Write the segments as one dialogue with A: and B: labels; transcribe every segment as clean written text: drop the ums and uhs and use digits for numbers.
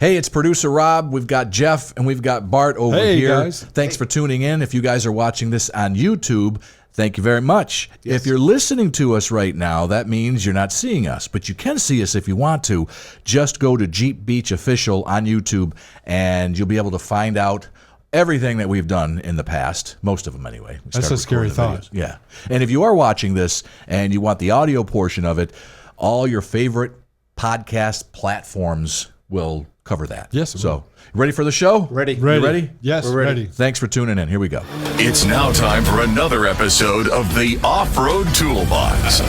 A: Hey, it's producer Rob. We've got Jeff and we've got Bart over here.
B: Guys.
A: Thanks for tuning in. If you guys are watching this on YouTube, thank you very much. Yes. If you're listening to us right now, that means you're not seeing us, but you can see us if you want to. Just go to Jeep Beach Official on YouTube, and you'll be able to find out everything that we've done in the past, most of them anyway.
B: That's a scary thought.
A: Videos. Yeah. And if you are watching this and you want the audio portion of it, all your favorite podcast platforms will cover that.
B: Yes.
A: So, ready for the show?
C: Ready.
A: You ready?
B: Yes,
C: we're ready.
A: Thanks for tuning in. Here we go.
D: It's now time for another episode of the Off-Road Toolbox,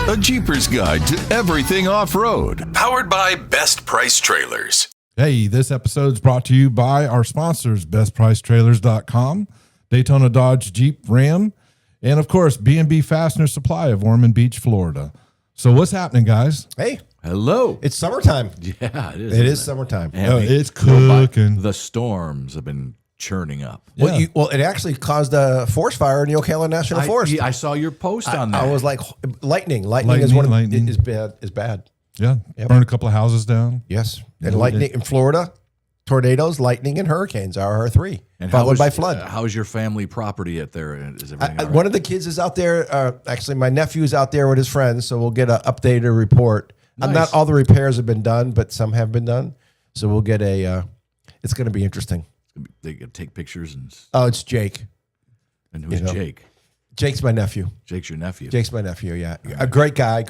D: a Jeepers guide to everything off-road. Powered by Best Price Trailers.
B: Hey, this episode is brought to you by our sponsors, BestPriceTrailers.com, Daytona Dodge Jeep Ram, and of course, B&B Fastener Supply of Ormond Beach, Florida. So what's happening, guys?
C: Hey,
A: Hello.
C: it's summertime.
A: Yeah, it is.
C: It is summertime.
A: And
B: It's cooking.
A: the storms have been churning up.
B: Yeah.
C: Well, it actually caused a forest fire in the Ocala National Forest.
A: I saw your post on that.
C: I was like, lightning. Lightning is one of
B: Lightning.
C: is bad. Is bad.
B: Yeah, burned a couple of houses down.
C: Yes, and lightning in Florida, tornadoes, lightning, and hurricanes are our three,
A: and
C: followed by flood.
A: How's your family property at there? Is everything all right?
C: One of the kids is out there. Actually, my nephew's out there with his friends, so we'll get an updated report.
A: Nice.
C: Not all the repairs have been done, but some have been done. So we'll get a. It's going to be interesting.
A: They can take pictures
C: Oh, it's Jake.
A: and who's Jake?
C: Jake's my nephew.
A: Jake's your nephew.
C: Jake's my nephew. Yeah, a great guy,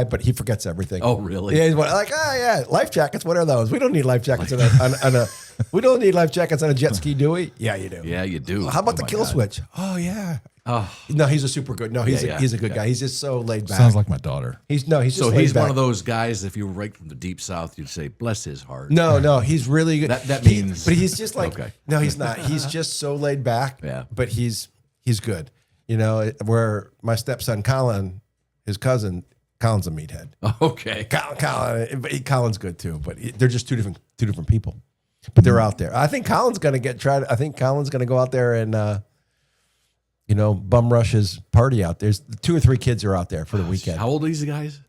C: but he forgets everything.
A: Oh, really?
C: Yeah, he's like, yeah, life jackets. What are those? We don't need life jackets on a. We don't need life jackets on a jet ski, do we? Yeah, you do.
A: Yeah, you do.
C: How about
A: Oh,
C: the
A: my
C: kill
A: God.
C: switch? Oh yeah.
A: Oh,
C: No, he's a super good. No, he's
A: Yeah,
C: he's a good guy. He's just so laid back.
B: Sounds like my daughter.
C: He's just
A: so
C: laid
A: he's
C: back.
A: one of those guys. If you were right from the deep south, you'd say, "Bless his heart."
C: No, he's really good.
A: That
C: He-
A: means-
C: but he's just like
A: Okay.
C: no, he's not. He's just so laid back.
A: Yeah.
C: But he's good. You know, where my stepson Colin, his cousin, Colin's a meathead.
A: Okay.
C: Colin's good too, but they're just two different people. But they're out there. I think Colin's going to I think Colin's going to go out there and bum rush his party out. There's 2 or 3 kids are out there for the weekend.
A: How old are these guys?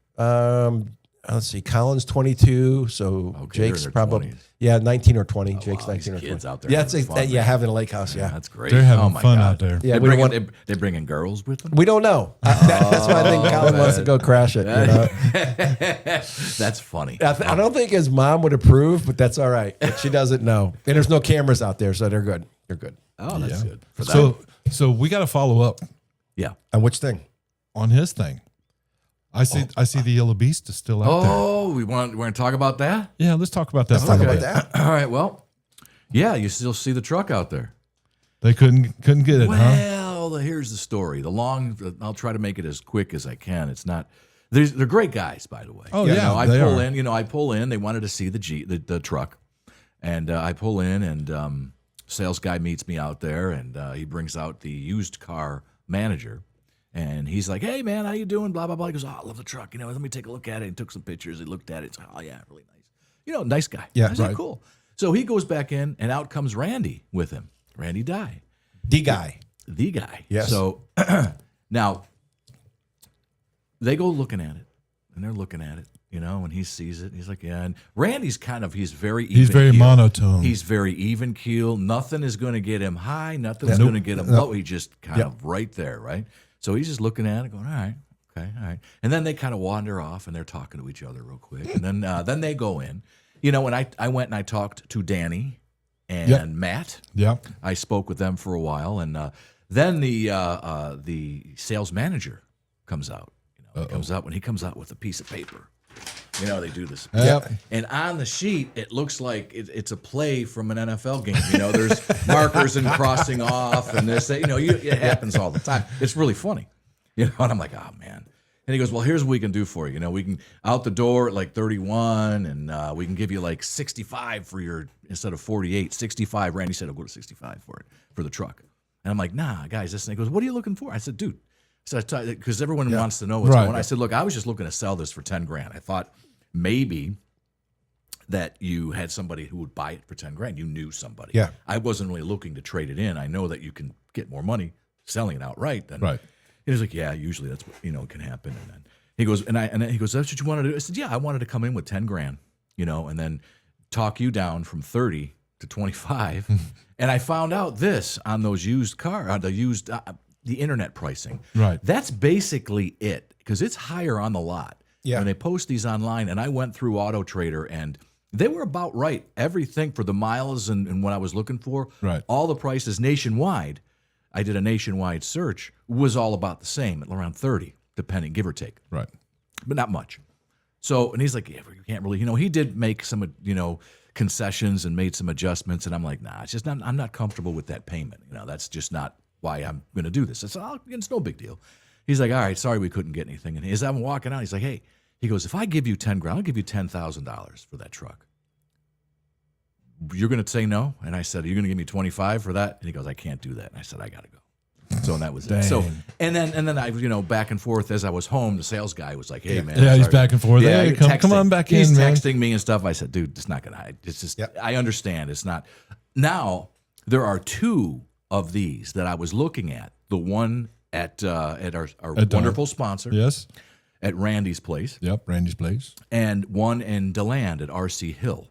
C: Let's see. Colin's 22, so
A: Okay,
C: Jake's
A: they're
C: probably
A: 20s.
C: 19 or 20. Jake's
A: wow,
C: 19 or
A: these
C: 20.
A: kids out there
C: Yeah,
A: having fun, man.
C: having a lake house. Yeah,
A: That's great.
B: They're having
A: Oh, my
B: fun
A: God.
B: out there.
C: Yeah,
A: They're bringing girls with them.
C: we don't know. That's why I think Colin wants to go crash it. You know?
A: That's funny.
C: I don't think his mom would approve, but that's all right. But she doesn't know, and there's no cameras out there, so they're good. They're good.
A: Oh, that's good. For that.
B: So we got to follow up
A: Yeah.
C: On which thing?
B: on his thing. I see the Yellow Beast is still out there.
A: Oh, we're going to talk about that?
B: Yeah, let's talk about that.
C: Let's
B: for a
C: talk
B: little
C: about
B: bit.
C: that.
A: All right. Well, yeah, you still see the truck out there.
B: They couldn't get it, huh?
A: Well, here's the story. I'll try to make it as quick as I can. It's not. They're great guys, by the way.
B: Oh, yeah,
A: I
B: they
A: pull
B: are.
A: in. I pull in. They wanted to see the truck, and I pull in, and sales guy meets me out there, and he brings out the used car manager, and he's like, "Hey, man, how you doing?" Blah blah blah. He goes, "Oh, I love the truck. Let me take a look at it." He took some pictures. He looked at it. He's like, "Oh yeah, really nice. Nice guy."
C: Yeah,
A: I said,
C: right.
A: Cool. So he goes back in, and out comes Randy with him. Randy Dye.
C: D guy.
A: The guy.
C: Yes.
A: So now they go looking at it, and they're looking at it, and he sees it. He's like, yeah. And Randy's he's very even.
B: He's very
A: keel.
B: monotone.
A: He's very even keel. Nothing is going to get him high. Nothing's going to get him low. He's just kind of right there, right? So he's just looking at it, going, all right. Okay, all right. And then they kind of wander off, and they're talking to each other real quick. And then they go in. When I went and I talked to Danny and Matt.
B: Yeah.
A: I spoke with them for a while, and then the sales manager comes out. He comes out with a piece of paper. They do this.
B: Yep.
A: And on the sheet, it looks like it's a play from an NFL game. There's markers and crossing off, and this. It happens all the time. It's really funny. And I'm like, oh man. And he goes, well, here's what we can do for you. We can out the door at like 31, and we can give you like 65 for your instead of 48, 65. Randy said, I'll go to 65 for it for the truck. And I'm like, nah, guys, this. And he goes, what are you looking for? I said, dude. So because everyone wants to know what's going on. I said, look, I was just looking to sell this for $10,000. I thought maybe that you had somebody who would buy it for $10,000. You knew somebody.
C: Yeah.
A: I wasn't really looking to trade it in. I know that you can get more money selling it outright than
B: Right.
A: He was like, yeah, usually that's what can happen. And then he goes, and he goes, that's what you want to do? I said, yeah, I wanted to come in with $10,000, and then talk you down from 30 to 25. And I found out this on those used the internet pricing.
B: Right.
A: That's basically it, because it's higher on the lot.
C: Yeah.
A: When they post these online, and I went through Auto Trader, and they were about right. Everything for the miles and what I was looking for,
B: Right.
A: all the prices nationwide, I did a nationwide search, was all about the same, at around 30, depending, give or take,
B: Right.
A: but not much. So, and he's like, yeah, you can't really, he did make some, concessions and made some adjustments, and I'm like, nah, it's just not, I'm not comfortable with that payment. That's just not why I'm going to do this. It's no big deal. He's like, all right, sorry we couldn't get anything. And as I'm walking out, he's like, hey, he goes, if I give you $10,000, I'll give you $10,000 for that truck. You're going to say no? And I said, are you going to give me 25 for that? And he goes, I can't do that. And I said, I got to go. So and that was it. So and then I back and forth as I was home. The sales guy was like, "Hey man,
B: Yeah, he's
A: sorry."
B: back and forth.
A: Yeah,
B: Hey, come on back
A: he's
B: in, man.
A: texting me and stuff. I said, "Dude, it's not gonna. It's just.
C: Yep.
A: I understand. It's not." Now there are two of these that I was looking at. The one at our wonderful sponsor
B: Yes.
A: at Randy's place,
B: Yep. Randy's place.
A: and one in DeLand at RC Hill.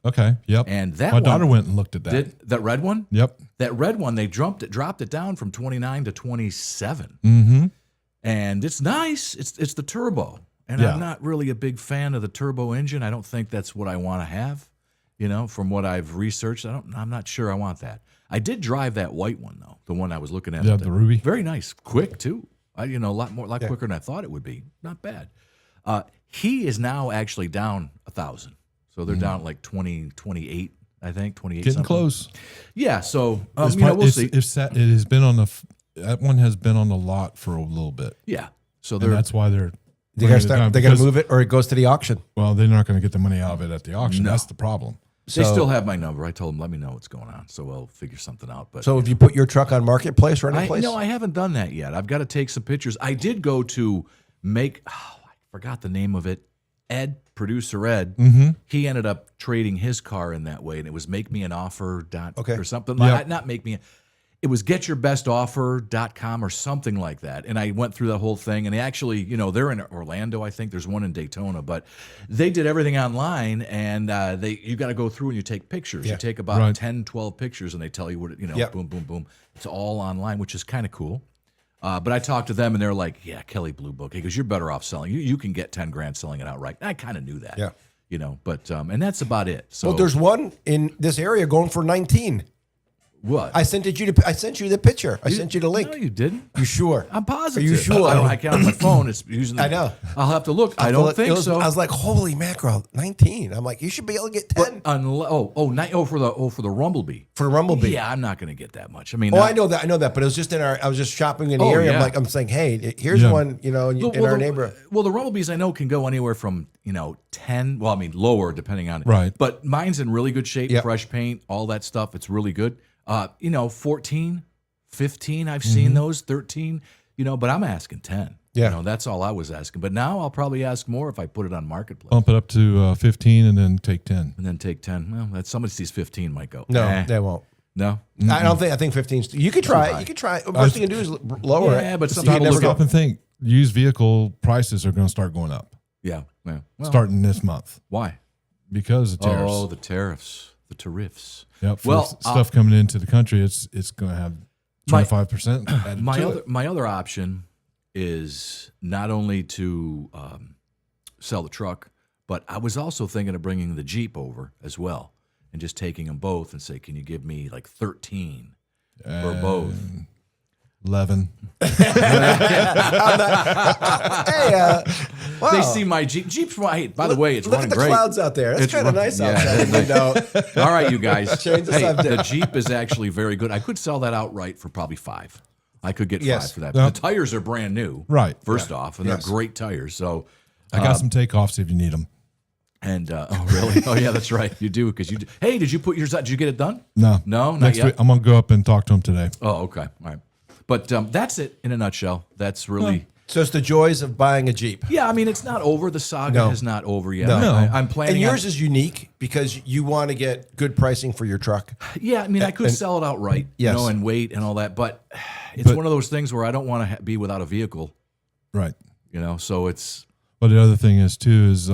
B: Okay. Yep.
A: And that
B: my daughter
A: one-
B: went and looked at that.
A: Did that red one?
B: Yep.
A: That red one, they dropped it down from 29 to 27.
B: Mm-hmm.
A: And it's nice. It's the turbo. And
B: Yeah.
A: I'm not really a big fan of the turbo engine. I don't think that's what I want to have. From what I've researched, I'm not sure I want that. I did drive that white one though, the one I was looking at.
B: Yeah, the Ruby.
A: Very nice, quick too. A lot quicker than I thought it would be. Not bad. He is now actually down 1,000. So they're down like 28, I think, 28.
B: Getting
A: something.
B: close.
A: Yeah. So
B: It's
A: we'll see.
B: It has been on that one has been on the lot for a little bit,
A: Yeah. So
B: and
A: they're
B: that's why they're.
C: They
B: bringing
C: gotta
B: it
C: start.
B: down
C: They gotta
B: because-
C: move it, or it goes to the auction.
B: Well, they're not going to get the money out of it at the auction.
A: No.
B: That's the problem.
A: they
C: So-
A: still have my number. I told them let me know what's going on, so we'll figure something out. But
C: So, if you put your truck on Marketplace or any place,
A: I haven't done that yet. I've got to take some pictures. I did go to I forgot the name of it. Producer Ed, he ended up trading his car in that way, and it was make me an offer or something.
B: Yeah.
A: Not make me. It was getyourbestoffer.com or something like that. And I went through the whole thing, and they actually, they're in Orlando, I think. There's one in Daytona, but they did everything online, and you got to go through and you take pictures.
C: Yeah.
A: You take about
B: Right.
A: 10, 12 pictures, and they tell you what,
C: Yep.
A: boom, boom, boom. It's all online, which is kind of cool. But I talked to them, and they're like, "Yeah, Kelly Blue Book." He goes, "You're better off selling. You can get $10,000 selling it outright." And I kind of knew that.
C: Yeah.
A: But and that's about it. So
C: well, there's one in this area going for 19.
A: what?
C: I sent you the picture. I sent you the link.
A: No, you didn't.
C: You sure?
A: I'm positive.
C: Are you sure?
A: I can't on my phone. It's using.
C: I know.
A: I'll have to look. I don't think so.
C: I was like, holy mackerel, 19. I'm like, you should be able to get 10
A: for the Rumblebee.
C: for Rumblebee.
A: Yeah, I'm not going to get that much. I mean,
C: Oh, I know that. But it was just I was just shopping in the
A: Oh,
C: area.
A: yeah.
C: I'm saying, hey, here's
B: Yeah.
C: one, in our neighborhood.
A: Well, the Rumblebees I know can go anywhere from 10. Well, I mean lower depending on
B: Right.
A: But mine's in really good shape.
C: Yep.
A: Fresh paint, all that stuff. It's really good. 14, 15. I've seen those 13. But I'm asking 10.
C: Yeah.
A: That's all I was asking. But now I'll probably ask more if I put it on Marketplace
B: Bump it up to 15 and then take 10.
A: and then take 10. Well, that somebody sees 15 might go.
C: No,
A: eh.
C: they won't.
A: No.
C: I don't think. I think 15. You could try it. You could try it. Worst thing you can do is lower it.
A: Yeah, but some
C: You
A: people
C: never
A: look
C: go.
B: Stop and think. Used vehicle prices are going to start going up
A: Yeah. Well,
B: starting this month
A: why?
B: because of tariffs.
A: Oh, the tariffs, the tariffs.
B: Yep. For
A: Well,
B: stuff coming into the country, it's going to have
A: My-
B: 25% added to it.
A: My other option is not only to sell the truck, but I was also thinking of bringing the Jeep over as well and just taking them both and say, can you give me like 13 for both?
B: 11.
C: Hey, wow.
A: They see my Jeep. Jeep's right. By the way, it's
C: Look
A: running
C: at the
A: great.
C: clouds out there. That's
A: It's
C: kind of
A: run-
C: nice
A: yeah,
C: outside.
A: it's nice. All right, you guys.
C: Change the
A: Hey,
C: subject.
A: the Jeep is actually very good. I could sell that outright for probably 5. I could get
C: Yes.
A: 5 for that.
B: Yep.
A: The tires are brand new.
B: Right.
A: First off, and
C: Yes.
A: they're great tires. So,
B: I got some takeoffs if you need them.
A: and oh really? Oh yeah, that's right. You do because you. Hey, did you put yours out? Did you get it done?
B: No.
A: No, not
B: Next
A: yet.
B: week, I'm going to go up and talk to him today.
A: Oh, okay. All right. But that's it in a nutshell. That's really.
C: So it's the joys of buying a Jeep.
A: Yeah, I mean, it's not over. The saga
C: No.
A: is not over yet.
C: No.
A: I'm planning.
C: And yours
A: on,
C: is unique because you want to get good pricing for your truck.
A: yeah, I mean, I could sell it outright,
C: Yes.
A: and wait and all that. But it's one of those things where I don't want to be without a vehicle,
B: Right.
A: So it's
B: But the other thing is, too, is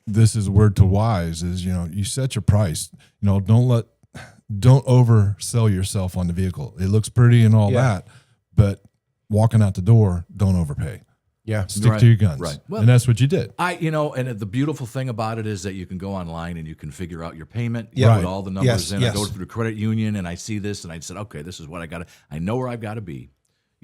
B: this is a word to wise is, you set your price. Don't oversell yourself on the vehicle. It looks pretty and all that, but walking out the door, don't overpay.
C: Yeah.
B: Stick to your guns.
A: Right. Well,
B: and that's what you did.
A: And the beautiful thing about it is that you can go online and you can figure out your payment. You
C: Yeah.
A: put all the numbers
C: Yes,
A: in.
C: yes.
A: I go to the credit union and I see this and I said, okay, this is what I know where I've got to be.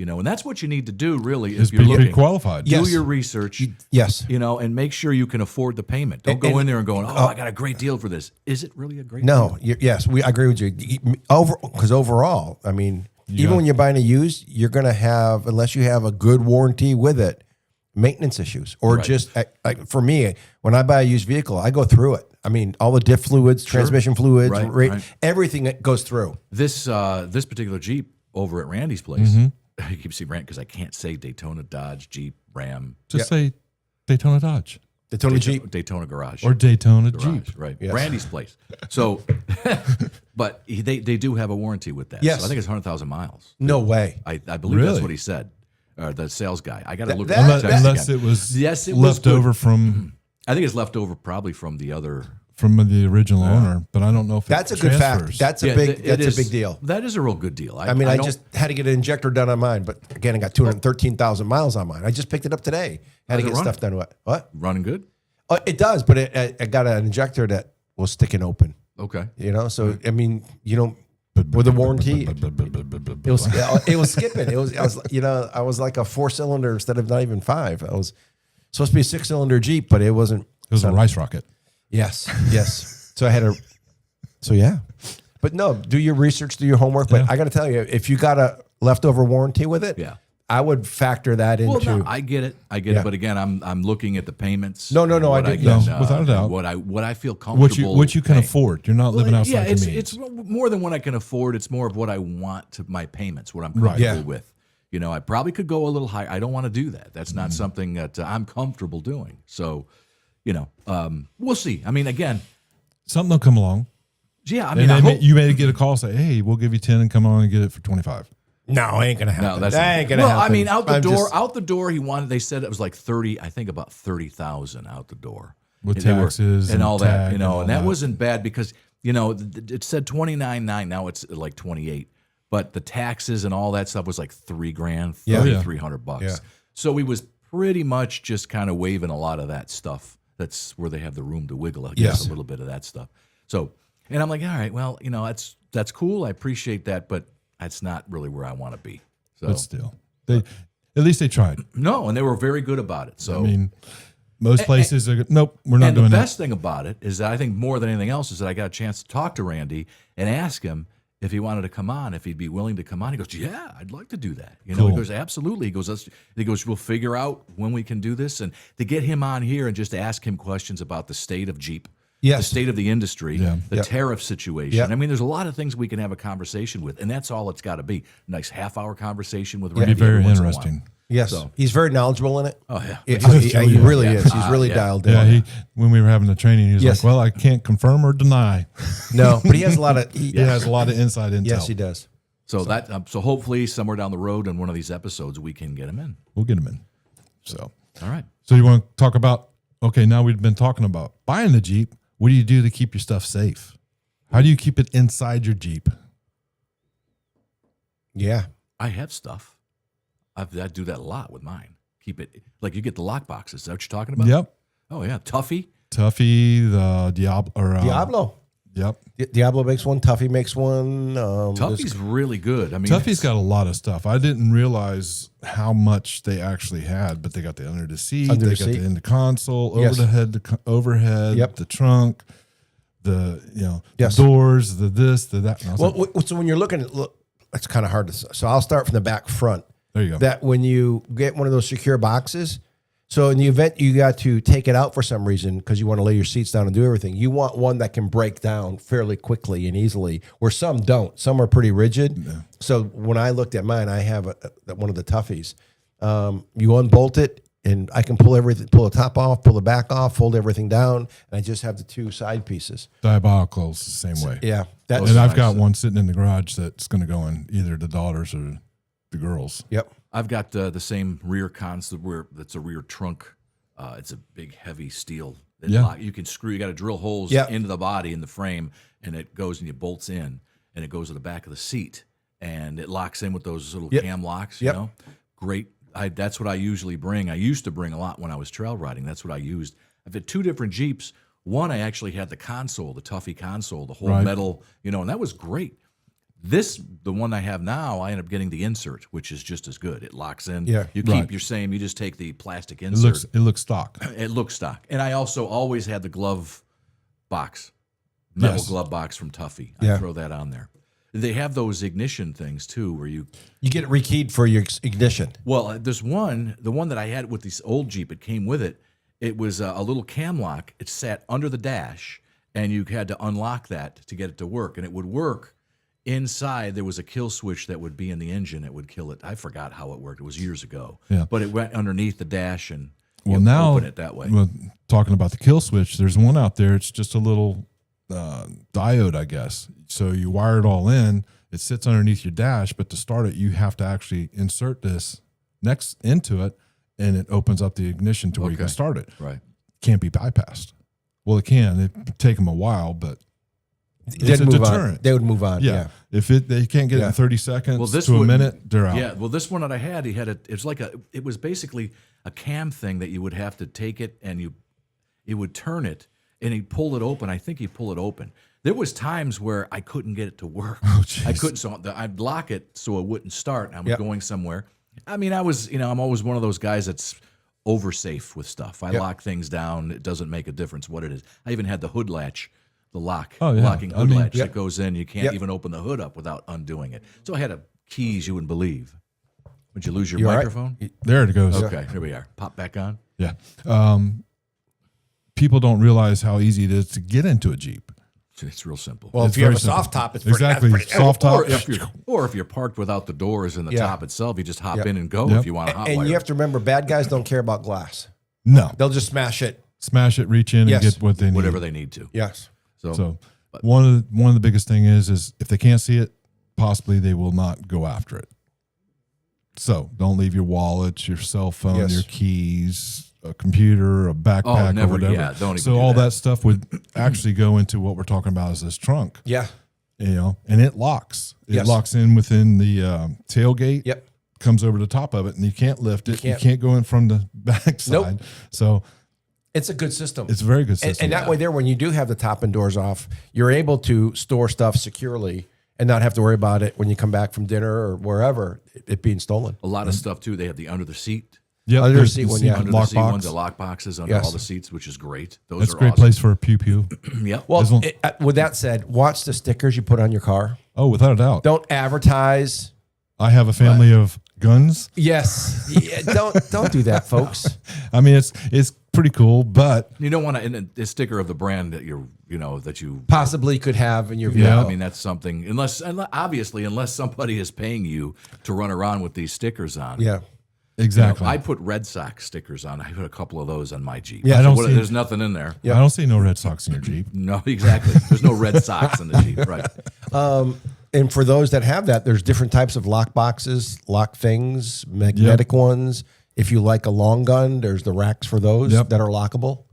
A: And that's what you need to do really
B: Is
A: if you're
B: be
A: looking.
B: qualified.
C: Yes.
A: Do your research.
C: Yes.
A: And make sure you can afford the payment. Don't go in there and going, I got a great deal for this. Is it really a great deal?
C: No. Yes. I agree with you. Because overall, I mean, even when you're buying a used, you're going to have, unless you have a good warranty with it, maintenance issues. Or just, like for me, when I buy a used vehicle, I go through it. I mean, all the diff fluids, transmission fluids,
A: Right.
C: everything that goes through.
A: This particular Jeep over at Randy's place, I keep saying Rand because I can't say Daytona, Dodge, Jeep, Ram,
B: Just say Daytona Dodge
C: Daytona Jeep.
A: Daytona Garage.
B: or Daytona
A: Garage,
B: Jeep.
A: right?
C: Yes.
A: Randy's place. So, but they do have a warranty with that.
C: Yes.
A: So I think it's 100,000 miles.
C: No way.
A: I believe that's
B: Really?
A: what he said. The sales guy. I got to look
C: that-
A: at
B: Unless,
A: the text
B: unless
A: again.
B: it was
A: Yes, it was
B: left
A: good.
B: over from
A: I think it's left over probably from the other.
B: the original owner, but I don't know if
C: That's a
B: it
C: good fact.
B: transfers.
C: That's a
A: Yeah,
C: big.
A: it
C: That's
A: is-
C: a big deal.
A: That is a real good deal.
C: I mean, I
A: don't-
C: just had to get an injector done on mine, but again, I got 213,000 miles on mine. I just picked it up today. Had to
A: How's it
C: get
A: run?
C: stuff done with what?
A: running good.
C: It does, but I got an injector that was sticking open.
A: Okay.
C: So I mean, with a warranty, it was skipping. I was like a 4-cylinder instead of not even 5. I was supposed to be a 6-cylinder Jeep, but it wasn't.
B: It was a rice rocket.
C: Yes. So I had So yeah, but no, do your research, do your homework. But I got to tell you, if you got a leftover warranty with it,
A: Yeah.
C: I would factor that
A: Well,
C: into.
A: no, I get it.
C: Yeah.
A: But again, I'm looking at the payments.
C: No, I
A: what
C: didn't.
A: get,
B: No, without a doubt.
A: What I feel comfortable.
B: What you can
A: paying.
B: afford. You're not living outside
A: Yeah,
B: your
A: it's
B: means.
A: more than what I can afford. It's more of what I want to my payments, what I'm
B: Right.
A: comfortable
C: Yeah.
A: with. I probably could go a little higher. I don't want to do that. That's not something that I'm comfortable doing. So, we'll see. I mean, again,
B: Something will come along.
A: yeah. I
B: And
A: mean, I hope.
B: you may get a call say, hey, we'll give you 10 and come on and get it for 25.
C: No, ain't gonna happen.
A: No, that's
C: that ain't gonna
A: well,
C: happen.
A: I mean, out the
C: I'm
A: door.
C: just-
A: Out the door. He wanted. They said it was like 30. I think about 30,000 out the door
B: With
A: And they were-
B: taxes
A: and all
B: and
A: that.
B: tag and all
A: And that
B: that.
A: wasn't bad because it said 29.9. Now it's like 28. But the taxes and all that stuff was like $3,000,
C: Yeah.
A: $3,300.
C: Yeah.
A: So he was pretty much just kind of waiving a lot of that stuff. That's where they have the room to wiggle. I guess
C: Yes.
A: a little bit of that stuff. So, and I'm like, all right, well, that's cool. I appreciate that, but that's not really where I want to be. So
B: But still, at least they tried.
A: no, and they were very good about it. So
B: I mean, most places are, nope, we're not
A: and the
B: doing that.
A: best thing about it is that I think more than anything else is that I got a chance to talk to Randy and ask him if he wanted to come on, if he'd be willing to come on. He goes, yeah, I'd like to do that. He
B: Cool.
A: goes, absolutely. He goes, we'll figure out when we can do this. And to get him on here and just ask him questions about the state of Jeep, the
C: Yes.
A: state of the industry,
B: Yeah.
A: the
C: Yep.
A: tariff situation.
C: Yep.
A: I mean, there's a lot of things we can have a conversation with, and that's all it's got to be. Nice half-hour conversation with Randy.
B: Be very
A: every once in a while.
B: interesting.
C: Yes,
A: So-
C: he's very knowledgeable in it.
A: Oh, yeah.
C: He really
A: Yeah.
C: is. He's really
A: Yeah.
C: dialed in.
B: Yeah, when we were having the training, he was
C: Yes.
B: like, well, I can't confirm or deny.
C: No, but he has a lot of.
B: He has a lot of inside intel.
C: Yes, he does.
A: So so hopefully somewhere down the road in one of these episodes we can get him in.
B: We'll get him in. So
A: All right.
B: you want to talk about, okay, now we've been talking about buying the Jeep. What do you do to keep your stuff safe? How do you keep it inside your Jeep?
C: Yeah.
A: I have stuff. I do that a lot with mine. Keep it like you get the lock boxes. Is that what you're talking about?
B: Yep.
A: Oh yeah, Tuffy.
B: Tuffy, the Diablo.
C: Diablo.
B: Yep.
C: Diablo makes one. Tuffy makes one.
A: Tuffy's really good. I mean,
B: Tuffy's got a lot of stuff. I didn't realize how much they actually had, but they got the under the seat,
C: Under
B: they
C: the
B: got
C: seat.
B: the in the console,
C: Yes.
B: over the head, the overhead,
C: Yep.
B: the trunk, the
C: Yes.
B: the doors, the this, the that. And I was
C: Well,
B: like,
C: so when you're looking at it's kind of hard to. So I'll start from the back front.
B: there you go.
C: That when you get one of those secure boxes, so in the event you got to take it out for some reason because you want to lay your seats down and do everything, you want one that can break down fairly quickly and easily. Where some don't. Some are pretty rigid. So when I looked at mine, I have one of the Tuffies. You unbolt it. And I can pull the top off, pull the back off, fold everything down, and I just have the two side pieces.
B: Diabolical's the same way.
C: Yeah, that's
B: And I've
A: nice.
B: got one sitting in the garage that's going to go in either the daughters or the girls.
C: Yep.
A: I've got the same rear cons. That's a rear trunk. It's a big, heavy steel You can screw. You got to drill holes
C: Yeah.
A: into the body in the frame, and it goes and it bolts in, and it goes to the back of the seat, and it locks in with those little
C: Yep.
A: cam locks.
C: Yep.
A: You know, great. That's what I usually bring. I used to bring a lot when I was trail riding. That's what I used. I've had 2 different Jeeps. One, I actually had the console, the Tuffy console, the whole
B: Right.
A: metal, and that was great. The one I have now, I end up getting the insert, which is just as good. It locks in.
C: Yeah.
A: You keep
B: Right.
A: your same. You just take the plastic
B: It
A: insert.
B: looks stock.
A: It looks stock. And I also always had the glove box, metal
B: Yes.
A: glove box from Tuffy.
C: Yeah.
A: I throw that on there. They have those ignition things too, where you.
C: You get it rekeyed for your ignition.
A: Well, there's one, the one that I had with this old Jeep. It came with it. It was a little cam lock. It sat under the dash, and you had to unlock that to get it to work, and it would work. Inside, there was a kill switch that would be in the engine that would kill it. I forgot how it worked. It was years ago.
B: Yeah.
A: But it went underneath the dash and
B: Well, now
A: open it that way.
B: Well, talking about the kill switch, there's one out there. It's just a little diode, I guess. So you wire it all in. It sits underneath your dash, but to start it, you have to actually insert this next into it, and it opens up the ignition to where you can
A: Okay.
B: start it.
A: Right.
B: Can't be bypassed. Well, it can. It take them a while, but it's
C: They'd
B: a
C: move on.
B: deterrent.
C: They would move on.
B: Yeah.
C: Yeah.
B: If they can't get it
C: Yeah.
B: in 30 seconds
A: Well, this
B: to a
A: wouldn't-
B: minute, they're out.
A: Yeah, well, this one that I had, it was a cam thing that you would have to take it and it would turn it and he'd pull it open. I think he'd pull it open. There was times where I couldn't get it to work.
B: Oh, jeez.
A: I couldn't, so I'd lock it so it wouldn't start. I was
C: Yep.
A: going somewhere. I mean, I'm always one of those guys that's over safe with stuff. I
C: Yep.
A: lock things down. It doesn't make a difference what it is. I even had the hood latch, the locking
B: I
A: hood
B: mean-
A: latch
C: Yep.
A: that goes in. You can't
C: Yep.
A: even open the hood up without undoing it. So I had keys you wouldn't believe. Would you lose your
C: You all right?
A: microphone?
B: There it goes.
A: Okay, here we are. Pop back on.
B: Yeah. People don't realize how easy it is to get into a Jeep.
A: It's real simple.
C: Well,
B: It's
C: if you have
B: very
C: a soft
B: simple.
C: top, it's pretty,
B: Exactly.
C: that's pretty-
B: Soft top.
A: or if you're parked without the doors and the
C: Yeah.
A: top itself, you just hop
C: Yep.
A: in and go
B: Yep.
A: if you want to hot
C: And
A: wire.
C: you have to remember, bad guys don't care about glass.
B: No.
C: They'll just smash it.
B: Smash it, reach in,
C: Yes.
B: and get what they need.
A: whatever they need to.
C: Yes.
B: So one of the biggest thing is if they can't see it, possibly they will not go after it. So don't leave your wallet, your cell phone,
C: Yes.
B: your keys, a computer, a backpack,
A: never-
B: or whatever.
A: yeah, don't even
B: so
A: do
B: all
A: that.
B: that stuff would actually go into what we're talking about is this trunk.
C: Yeah.
B: And it locks. It
C: Yes.
B: locks in within the tailgate.
C: Yep.
B: Comes over the top of it, and you can't lift it. You
C: can't.
B: can't go in from the backside.
C: Nope.
B: So
C: It's a good system.
B: it's a very good
C: And,
B: system.
C: and that way, there, when you do have the top and doors off, you're able to store stuff securely and not have to worry about it when you come back from dinner or wherever it being stolen.
A: A lot of stuff too. They have the under the seat,
B: Yep,
C: Under
B: there's
C: seat
B: the
C: one, yeah.
A: under the seat
B: lockbox.
A: ones, the lock boxes under
C: Yes.
A: all the seats, which is great. Those
B: That's
A: are
B: a great
A: awesome.
B: place for a pew pew.
A: Yep.
C: Well, with that said, watch the stickers you put on your car.
B: Oh, without a doubt.
C: Don't advertise.
B: I have a family of guns.
C: Yes. Yeah, don't do that, folks.
B: I mean, it's pretty cool, but
A: You don't want to, and a sticker of the brand that that you.
C: Possibly could have in your
B: Yeah.
C: vehicle.
A: I mean, that's something. Unless somebody is paying you to run around with these stickers on.
C: Yeah.
B: exactly.
A: I put Red Sox stickers on. I put a couple of those on my Jeep.
C: Yeah,
B: I don't see-
A: There's nothing in there.
B: I don't see no Red Sox in your Jeep.
A: No, exactly. There's no Red Sox in the Jeep, right?
C: And for those that have that, there's different types of lock boxes, lock things, magnetic ones. If you like a long gun, there's the racks for those
B: Yep.
C: that are lockable.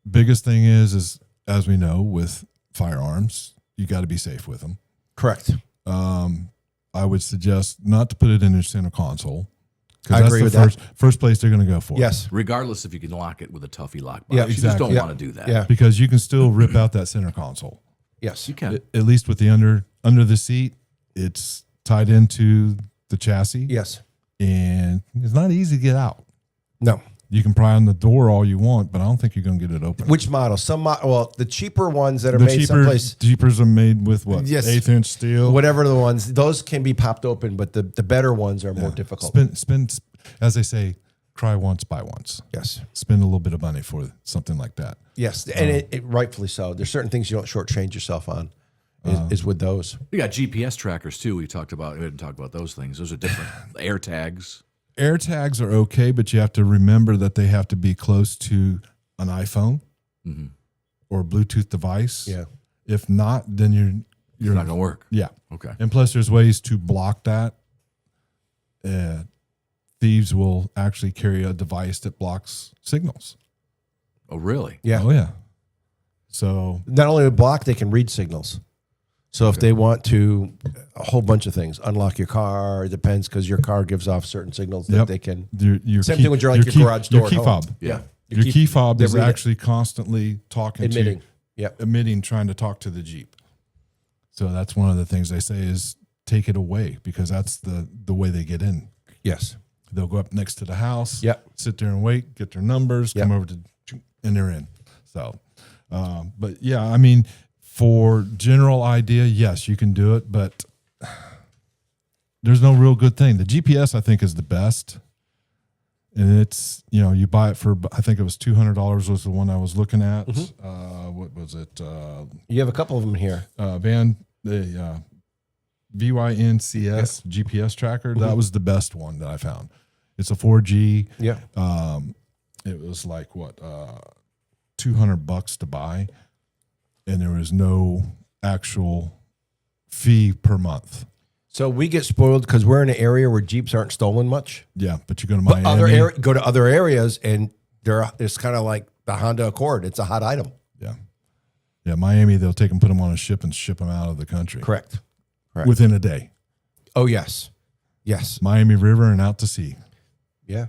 B: Biggest thing is as we know with firearms, you got to be safe with them.
C: Correct.
B: I would suggest not to put it in your center console
C: I
B: because
C: agree
B: that's
C: with
B: the first place they're going to go for.
C: Yes.
A: Regardless if you can lock it with a Tuffy lockbox.
C: Yeah,
A: You just
B: exactly.
A: don't
C: Yeah.
A: want to do that.
C: Yeah.
B: because you can still rip out that center console.
C: Yes.
A: You can.
B: At least with the under the seat, it's tied into the chassis.
C: Yes.
B: And it's not easy to get out.
C: No.
B: You can pry on the door all you want, but I don't think you're going to get it open.
C: Which model? Well, the cheaper ones that are
B: the
C: made someplace,
B: Jeepers are made with what?
C: Yes.
B: 1/8-inch steel.
C: whatever the ones, those can be popped open, but the better ones are more difficult.
B: Spend, as they say, cry once, buy once.
C: Yes.
B: Spend a little bit of money for something like that.
C: Yes. And it rightfully so. There's certain things you don't shortchange yourself on is with those.
A: We got GPS trackers too. We didn't talk about those things. Those are different. Air tags.
B: AirTags are okay, but you have to remember that they have to be close to an iPhone or a Bluetooth device.
C: Yeah.
B: If not, then you're
A: It's not going to work.
B: yeah.
A: Okay.
B: And plus, there's ways to block that thieves will actually carry a device that blocks signals.
A: Oh, really?
C: Yeah.
B: Oh yeah. So
C: Not only a block, they can read signals. So if they want to, a whole bunch of things, unlock your car, it depends because your car gives off certain signals that they can.
B: your
C: Same
B: key,
C: thing with your garage door
B: Your
C: at
B: key
C: home.
B: fob.
C: Yeah.
B: Your key fob
C: they
B: is
C: read it.
B: actually constantly talking
C: Emitting.
B: to
C: Yep.
B: emitting, trying to talk to the Jeep. So that's one of the things they say is take it away because that's the way they get in.
C: Yes.
B: They'll go up next to the house,
C: Yep.
B: sit there and wait, get their numbers,
C: Yep.
B: come over to, and they're in. So, but yeah, I mean, for general idea, yes, you can do it, but there's no real good thing. The GPS, I think, is the best. And it's, you buy it for, I think it was $200 was the one I was looking at. What was it?
C: You have a couple of them here.
B: The VYNCS GPS tracker. That was the best one that I found. It's a 4G.
C: Yeah.
B: It was like what, $200 to buy, and there was no actual fee per month.
C: So we get spoiled because we're in an area where Jeeps aren't stolen much.
B: Yeah, but you go to
C: But
B: Miami.
C: go to other areas and it's kind of like the Honda Accord. It's a hot item.
B: Yeah, Miami. They'll take them, put them on a ship, and ship them out of the country
C: Correct.
B: within a day.
C: Oh, yes. Yes.
B: Miami River and out to sea.
C: Yeah.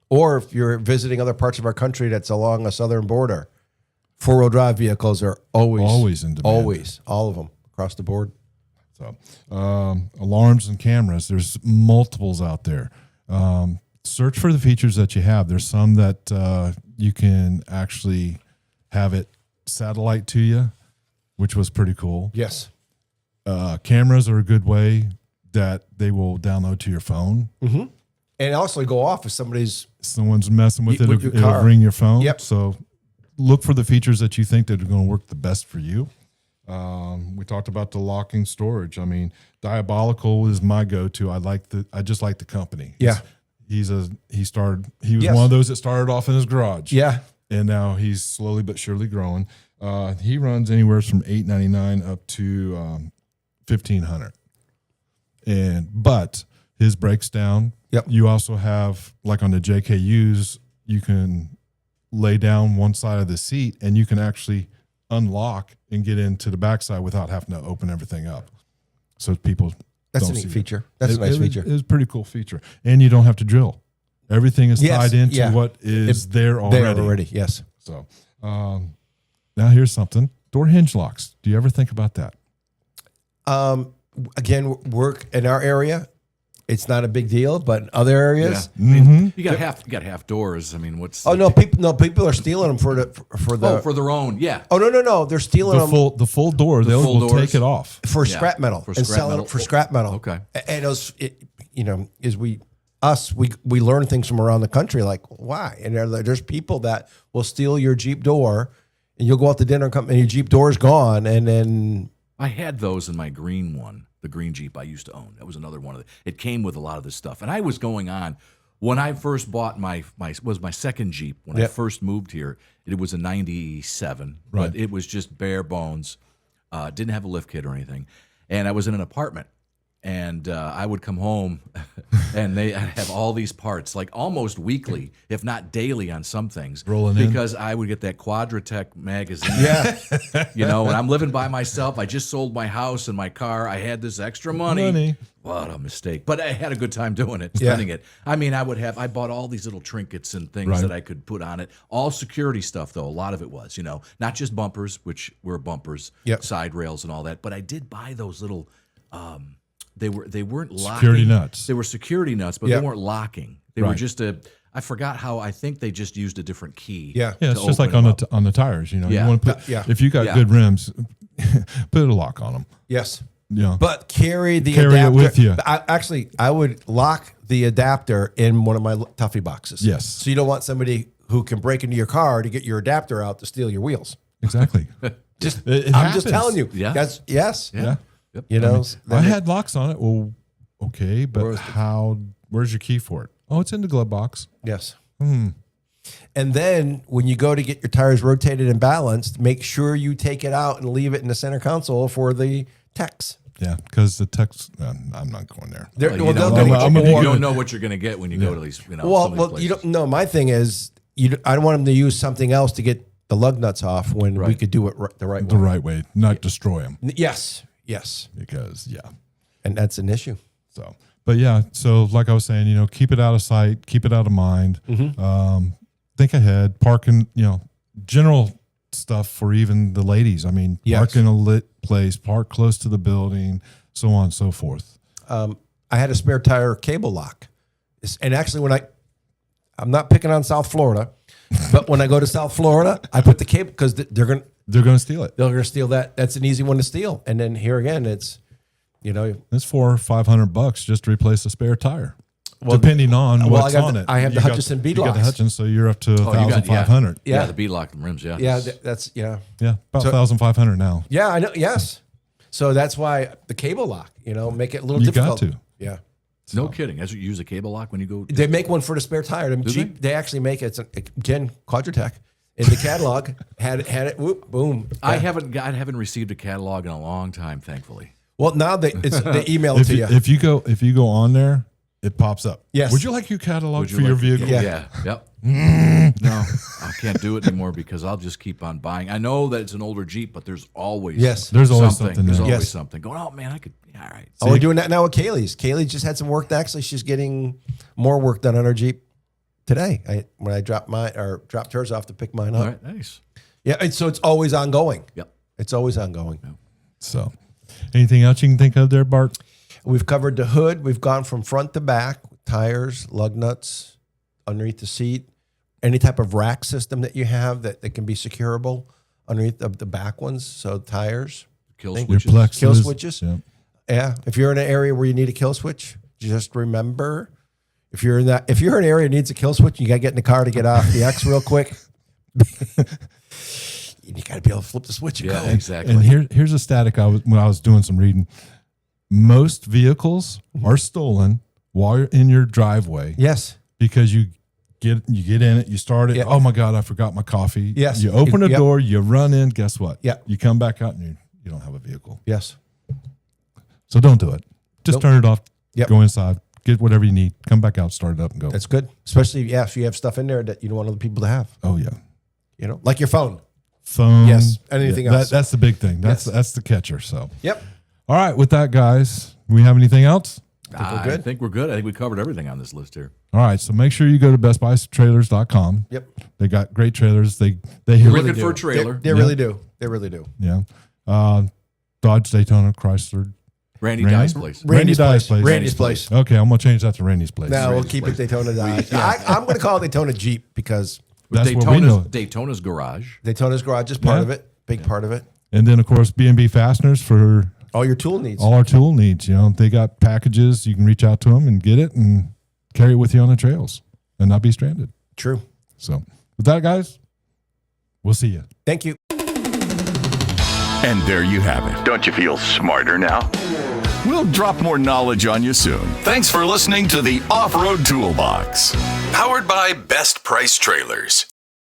C: Or if you're visiting other parts of our country that's along a southern border, 4-wheel drive vehicles are always
B: in demand.
C: Always. All of them across the board.
B: So, alarms and cameras. There's multiples out there. Search for the features that you have. There's some that you can actually have it satellite to you, which was pretty cool.
C: Yes.
B: Cameras are a good way that they will download to your phone.
C: And also go off if
B: Someone's messing with it,
C: With your
B: it'll
C: car.
B: ring your phone.
C: Yep.
B: So look for the features that you think that are going to work the best for you. We talked about the locking storage. I mean, Diabolical is my go-to. I just like the company.
C: Yeah.
B: He was
C: Yes.
B: one of those that started off in his garage.
C: Yeah.
B: And now he's slowly but surely growing. He runs anywhere from $899 up to $1,500. But his breaks down.
C: Yep.
B: You also have, like on the JKUs, you can lay down one side of the seat and you can actually unlock and get into the backside without having to open everything up. So people
C: That's a
B: don't
C: neat
B: see
C: feature. That's a nice feature.
B: It was a pretty cool feature. And you don't have to drill. Everything is
C: Yes,
B: tied into
C: yeah.
B: what is there already.
C: There already. Yes.
B: So now here's something. Door hinge locks. Do you ever think about that?
C: Again, work in our area. It's not a big deal, but in other areas.
A: I mean, you got half doors. I mean, what's
C: Oh no, people are stealing them for
A: their own? Yeah.
C: Oh no, they're stealing them
B: The full door. They
A: full
B: will
A: doors?
B: take it off.
C: for
A: Yeah,
C: scrap metal
A: for
C: and
A: scrap
C: selling
A: metal.
C: it for scrap metal.
A: Okay.
C: And we learn things from around the country, like why? And there's people that will steal your Jeep door, and you'll go out to dinner and come, and your Jeep door's gone, and then
A: I had those in my green one, the green Jeep I used to own. That was another one of it came with a lot of this stuff. And I was going on when I first bought my second Jeep when I
C: Yep.
A: first moved here. It was a 97,
B: Right.
A: but it was just bare bones. Didn't have a lift kit or anything. And I was in an apartment. And I would come home, and I'd have all these parts, like almost weekly, if not daily, on some things.
B: Rolling in.
A: because I would get that Quadratech magazine.
C: yeah,
A: When I'm living by myself, I just sold my house and my car. I had this extra money. What a mistake! But I had a good time doing it, spending it. I mean, I bought all these little trinkets and things
B: Right.
A: that I could put on it. All security stuff, though. A lot of it was, not just bumpers, which were bumpers,
C: Yep.
A: side rails, and all that. But I did buy those little. They weren't locking.
B: Security nuts.
A: They were security nuts, but
C: Yeah.
A: they weren't locking. They were
B: Right.
A: just I forgot how. I think they just used a different key.
C: Yeah.
B: Yeah, it's
A: to
B: just like
A: open
B: on
A: them up.
B: on the tires. You
A: Yeah.
B: want to put
C: Yeah.
B: if you got
A: Yeah.
B: good rims, put a lock on them.
C: yes.
B: Yeah,
C: But carry the
B: Carry it
C: adapter
B: with you.
C: I would lock the adapter in one of my Tuffy boxes.
B: Yes.
C: So you don't want somebody who can break into your car to get your adapter out to steal your wheels.
B: exactly.
C: Just
B: It
C: I'm just
B: happens.
C: telling you.
A: Yeah.
C: That's yes.
B: Yeah.
A: Yep.
C: You know.
B: I had locks on it. Well, okay, but
C: Where's
B: where's your key for it? Oh, it's in the glove box.
C: Yes. And then when you go to get your tires rotated and balanced, make sure you take it out and leave it in the center console for the techs.
B: Yeah, because the text. I'm not going there.
C: They're-
A: Well,
C: well,
A: you
C: they'll
A: don't
C: do
A: know
C: what
A: what
C: you
A: you
C: want.
A: don't know what you're going to get when you go to these. You know,
C: Well,
A: some of these
C: well, you
A: places.
C: don't. No, my thing is, I don't want them to use something else to get the lug nuts off when we
A: Right.
C: could do it the right
B: The
C: way.
B: right way, not destroy them.
C: Yes, yes,
B: Because
C: and that's an issue.
B: So, but yeah, so like I was saying, keep it out of sight, keep it out of mind. Think ahead, parking, general stuff for even the ladies. I mean,
C: Yes.
B: park in a lit place, park close to the building, so on and so forth.
C: I had a spare tire cable lock, and actually, I'm not picking on South Florida, but when I go to South Florida, I put the cable because they're going to
B: steal it.
C: steal that. That's an easy one to steal. And then here again, it's
B: It's $400 or $500 just to replace a spare tire.
C: Well,
B: depending on
C: well,
B: what's
C: I got
B: on
C: the-
B: it.
C: I have
B: You
C: the
B: got-
C: Hutchison bead
B: You got the
C: locks.
B: Hutchison, so you're up to
A: Oh, you got-
B: 1,500.
C: Yeah.
A: the bead lock rims. Yeah,
C: yeah, that's
B: Yeah, about
C: So-
B: 1,500 now.
C: yeah, I know. Yes, so that's why the cable lock, make it a little
B: You got
C: difficult.
B: to.
C: Yeah,
A: no kidding. As you use a cable lock when you go.
C: they make one for the spare tire. The Jeep, they actually make it. It's again Quadratec in the catalog. had it. Whoop, boom.
A: I haven't received a catalog in a long time, thankfully.
C: Well, now they email it
B: If
C: to
B: you,
C: you.
B: if you go on there, it pops up.
C: Yes.
B: Would you like your catalog
A: Would you
B: for your
A: like-
B: vehicle?
C: Yeah.
A: Yep. No, I can't do it anymore because I'll just keep on buying. I know that it's an older Jeep, but there's always
C: Yes.
B: There's always something
A: There's
B: there.
A: always
C: Yes.
A: something going. Oh man, I could. Yeah, all right.
C: Oh, we're doing that now with Kaylee's. Kaylee just had some work. Actually, she's getting more work done on her Jeep today. When I dropped hers off to pick mine up.
A: All right. Nice.
C: Yeah, so it's always ongoing.
A: Yep.
C: It's always ongoing.
B: So, anything else you can think of there, Bart?
C: We've covered the hood. We've gone from front to back, tires, lug nuts, underneath the seat, any type of rack system that you have that can be securable underneath the back ones. So tires,
A: Kill
C: Thank
A: switches.
B: Your plexus.
C: kill switches.
B: Yeah.
C: Yeah. If you're in an area where you need a kill switch, just remember, if you're in an area that needs a kill switch, you got to get in the car to get off the X real quick. You got to be able to flip the switch and
A: Yeah,
C: go.
A: exactly.
B: And here's a static when I was doing some reading. Most vehicles are stolen while you're in your driveway
C: Yes.
B: because you get in it, you start it.
C: Yeah.
B: Oh my God, I forgot my coffee.
C: Yes.
B: You open the
C: Yep.
B: door, you run in. Guess what?
C: Yeah.
B: You come back out and you don't have a vehicle.
C: Yes.
B: So don't do it. Just
C: Nope.
B: turn it off.
C: Yep.
B: Go inside. Get whatever you need. Come back out. Start it up and go.
C: That's good. Especially, if you have stuff in there that you don't want other people to have,
B: Oh yeah.
C: like your phone.
B: Phone.
C: Yes. Anything
B: Yeah,
C: else.
B: That's the big thing. That's
C: Yes.
B: the catcher. So.
C: Yep.
B: All right. With that, guys, we have anything else?
A: I
C: good.
A: think we're good. I think we covered everything on this list here.
B: All right. So make sure you go to bestbuytrailers.com.
C: Yep.
B: They got great trailers. They
A: You're
B: hear
A: looking for a trailer.
C: They really do. They really do.
B: Yeah. Dodge, Daytona, Chrysler.
A: Randy
B: Randy?
A: Dye's place.
B: Randy's Dye's place.
C: Randy's place.
B: Okay, I'm gonna change that to Randy's place.
C: No, we'll
A: Randy's
C: keep
A: place.
C: it Daytona Dodge. I'm going to call it Daytona Jeep because
B: That's what we know.
A: Daytona's garage.
C: Daytona's garage is part
B: Yeah.
C: of it, big part of it.
B: And then of course B&B Fasteners for
C: All your tool needs.
B: all our tool needs. They got packages. You can reach out to them and get it and carry it with you on the trails and not be stranded.
C: True.
B: So with that, guys, we'll see you.
C: Thank you.
D: And there you have it. Don't you feel smarter now? We'll drop more knowledge on you soon. Thanks for listening to the Off-Road Toolbox. Powered by Best Price Trailers.